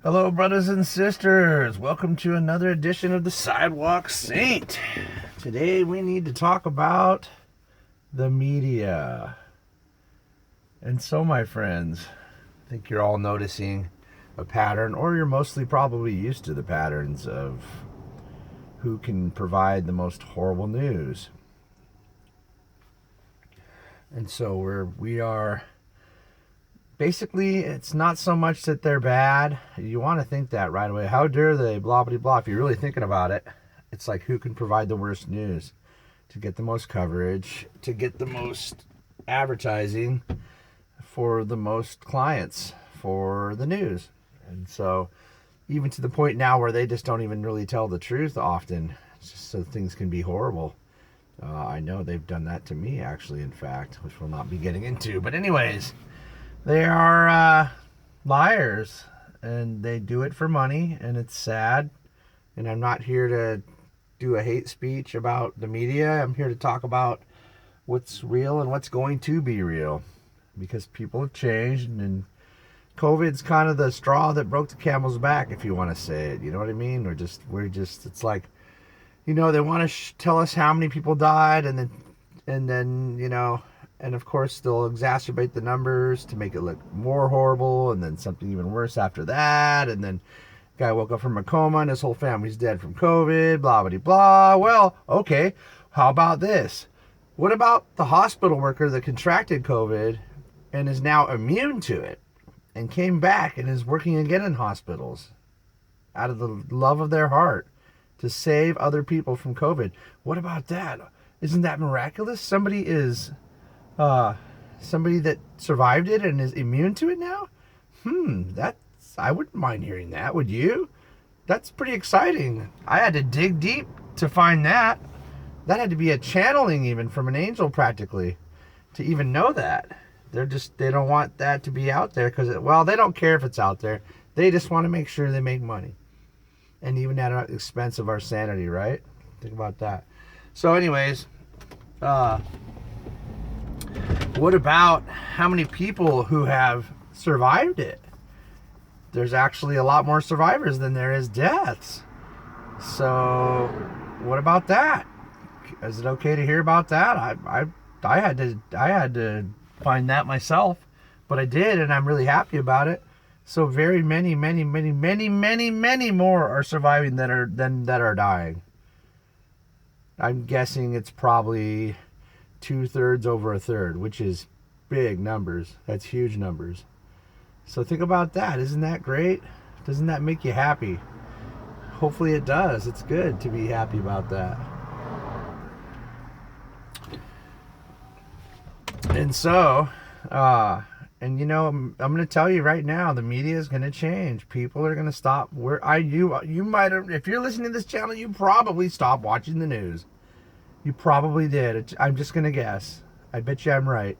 Hello, brothers and sisters. Welcome to another edition of the Sidewalk Saint. Today we need to talk about the media. And so, my friends, I think you're all noticing a pattern, or you're mostly probably used to the patterns of who can provide the most horrible news. And so we are basically, it's not so much that they're bad. You want to think that right away. How dare they, blah, blah, blah. If you're really thinking about it, it's like who can provide the worst news to get the most coverage, to get the most advertising for the most clients for the news. And so even to the point now where they just don't even really tell the truth often, just so things can be horrible. I know they've done that to me, actually, in fact, which we'll not be getting into. But anyways, they are liars, and they do it for money, and it's sad. And I'm not here to do a hate speech about the media. I'm here to talk about what's real and what's going to be real, because people have changed, and COVID's kind of the straw that broke the camel's back, if you want to say it. You know what I mean? We're just. It's like, they want to tell us how many people died, and then and of course they'll exacerbate the numbers to make it look more horrible, and then something even worse after that, and then guy woke up from a coma and his whole family's dead from COVID, blah blah blah. Well, okay, how about this? What about the hospital worker that contracted COVID and is now immune to it and came back and is working again in hospitals out of the love of their heart to save other people from COVID? What about that? Isn't that miraculous? Somebody that survived it and is immune to it now? I wouldn't mind hearing that. Would you? That's pretty exciting. I had to dig deep to find that. That had to be a channeling even from an angel practically to even know that. They don't want that to be out there because, they don't care if it's out there. They just want to make sure they make money. And even at the expense of our sanity, right? Think about that. So anyways, what about how many people who have survived it? There's actually a lot more survivors than there is deaths. So what about that? Is it okay to hear about that? I had to find that myself, but I did, and I'm really happy about it. So very many more are surviving that are dying. I'm guessing it's probably 2/3 over a third, which is big numbers. That's huge numbers. So think about that. Isn't that great? Doesn't that make you happy? Hopefully it does. It's good to be happy about that. And so, I'm going to tell you right now, the media is going to change. People are going to stop. You might have, if you're listening to this channel, you probably stopped watching the news. You probably did. I'm just going to guess. I bet you I'm right.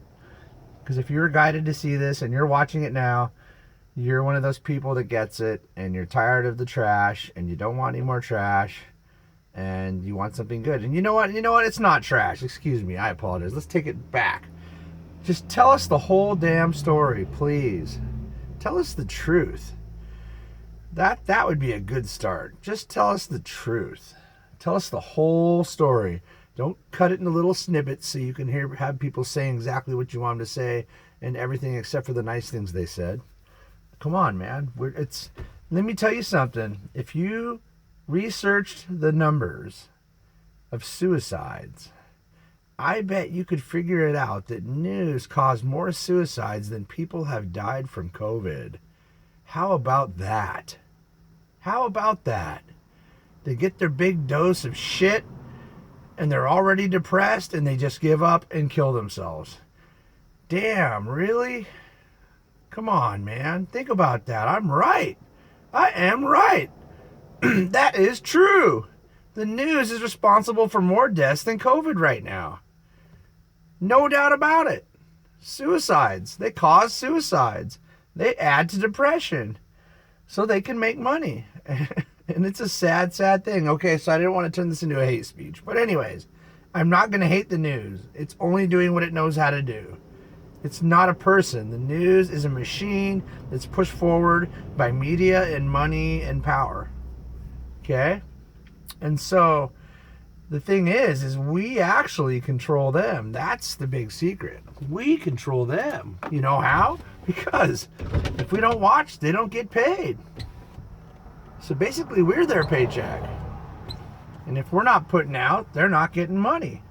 Because if you were guided to see this and you're watching it now, you're one of those people that gets it, and you're tired of the trash, and you don't want any more trash, and you want something good. And you know what? It's not trash. Excuse me. I apologize. Let's take it back. Just tell us the whole damn story, please. Tell us the truth. That would be a good start. Just tell us the truth. Tell us the whole story. Don't cut it into little snippets so you can have people saying exactly what you want them to say and everything except for the nice things they said. Come on, man. Let me tell you something. If you researched the numbers of suicides, I bet you could figure it out that news caused more suicides than people have died from COVID. How about that? How about that? They get their big dose of shit and they're already depressed and they just give up and kill themselves. Damn, really? Come on, man. Think about that. I'm right. I am right. That is true. The news is responsible for more deaths than COVID right now. No doubt about it. Suicides. They cause suicides. They add to depression so they can make money. And it's a sad, sad thing. Okay, so I didn't want to turn this into a hate speech. But anyways, I'm not going to hate the news. It's only doing what it knows how to do. It's not a person. The news is a machine that's pushed forward by media and money and power. Okay? And so the thing is we actually control them. That's the big secret. We control them. You know how? Because if we don't watch, they don't get paid. So basically, we're their paycheck. And if we're not putting out, they're not getting money.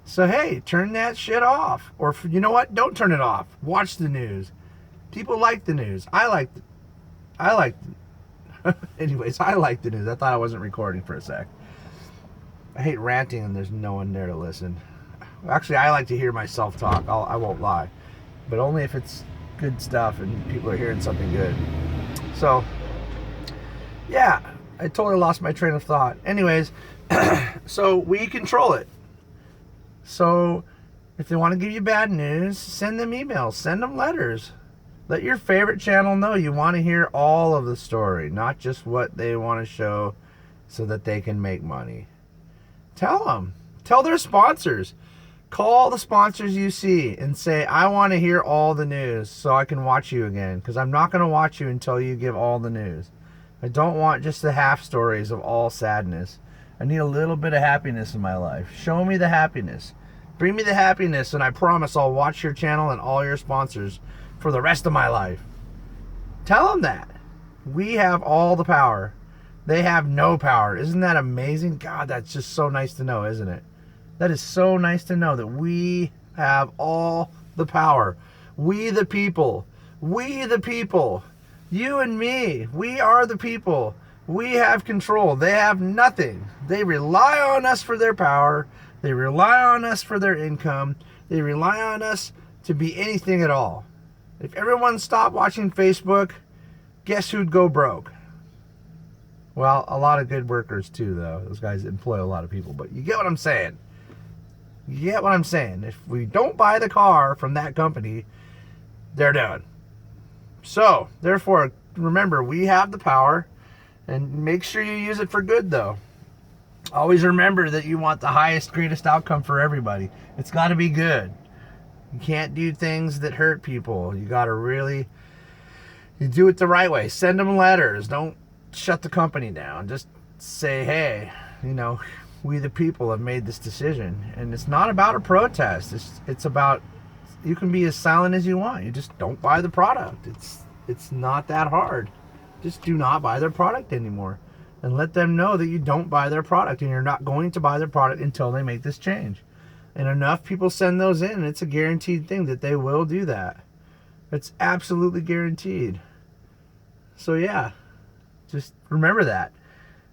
So hey, turn that shit off. Or you know what? Don't turn it off. Watch the news. People like the news. Anyways, I like the news. I thought I wasn't recording for a sec. I hate ranting and there's no one there to listen. Actually, I like to hear myself talk. I won't lie. But only if it's good stuff and people are hearing something good. So, yeah, I totally lost my train of thought. Anyways, so we control it. So if they want to give you bad news, send them emails, send them letters. Let your favorite channel know you want to hear all of the story, not just what they want to show so that they can make money. Tell them. Tell their sponsors. Call the sponsors you see and say, I want to hear all the news so I can watch you again, because I'm not going to watch you until you give all the news. I don't want just the half stories of all sadness. I need a little bit of happiness in my life. Show me the happiness. Bring me the happiness, and I promise I'll watch your channel and all your sponsors for the rest of my life. Tell them that. We have all the power. They have no power. Isn't that amazing? God, that's just so nice to know, isn't it? That is so nice to know that we have all the power. We the people. We the people. You and me. We are the people. We have control. They have nothing. They rely on us for their power. They rely on us for their income. They rely on us to be anything at all. If everyone stopped watching Facebook, guess who'd go broke? Well, a lot of good workers too, though. Those guys employ a lot of people. But you get what I'm saying. You get what I'm saying. If we don't buy the car from that company, they're done. So, therefore, remember, we have the power. And make sure you use it for good, though. Always remember that you want the highest, greatest outcome for everybody. It's got to be good. You can't do things that hurt people. You got to really, you do it the right way. Send them letters. Don't shut the company down. Just say, hey, you know, we the people have made this decision. And it's not about a protest. It's about, you can be as silent as you want. You just don't buy the product. It's not that hard. Just do not buy their product anymore. And let them know that you don't buy their product and you're not going to buy their product until they make this change. And enough people send those in, and it's a guaranteed thing that they will do that. It's absolutely guaranteed. So yeah, just remember that.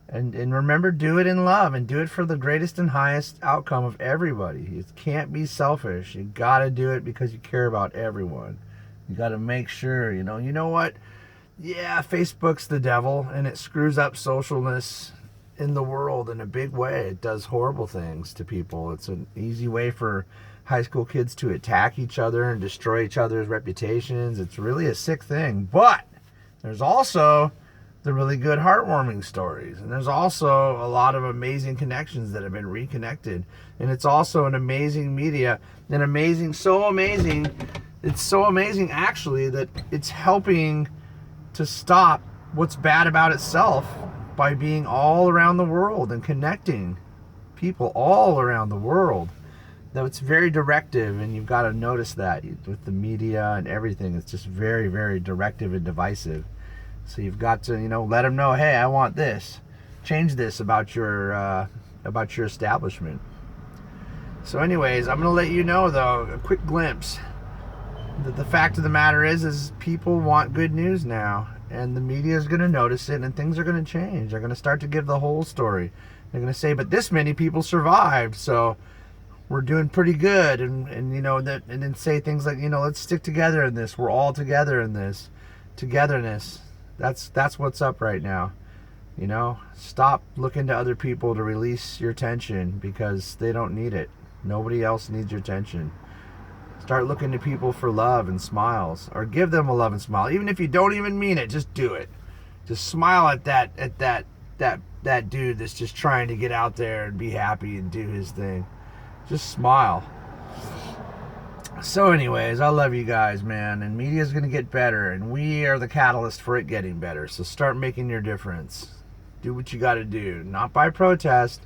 And remember, do it in love and do it for the greatest and highest outcome of everybody. It can't be selfish. You got to do it because you care about everyone. You got to make sure, you know what? Yeah, Facebook's the devil, and it screws up socialness in the world in a big way. It does horrible things to people. It's an easy way for high school kids to attack each other and destroy each other's reputations. It's really a sick thing. But there's also the really good heartwarming stories, and there's also a lot of amazing connections that have been reconnected. And it's also an amazing media, it's so amazing actually that it's helping to stop what's bad about itself by being all around the world and connecting people all around the world. Though it's very directive, and you've got to notice that with the media and everything. It's just very, very directive and divisive. So you've got to, let them know, hey, I want this. Change this about your establishment. So anyways, I'm going to let you know, though, a quick glimpse. The fact of the matter is people want good news now, and the media is going to notice it, and things are going to change. They're going to start to give the whole story. They're going to say, but this many people survived, so we're doing pretty good, and then say things like, let's stick together in this. We're all together in this. Togetherness. That's what's up right now. Stop looking to other people to release your tension, because they don't need it. Nobody else needs your tension. Start looking to people for love and smiles, or give them a love and smile. Even if you don't even mean it, just do it. Just smile at that dude that's just trying to get out there and be happy and do his thing. Just smile. So anyways, I love you guys, man, and media's going to get better, and we are the catalyst for it getting better. So start making your difference. Do what you got to do, not by protest,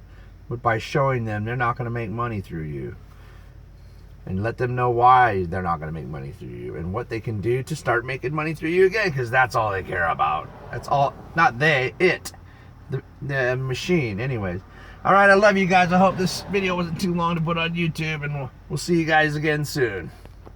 but by showing them they're not going to make money through you. And let them know why they're not going to make money through you and what they can do to start making money through you again, because that's all they care about. That's all, not they, it. The machine. Anyways. All right, I love you guys. I hope this video wasn't too long to put on YouTube, and we'll see you guys again soon.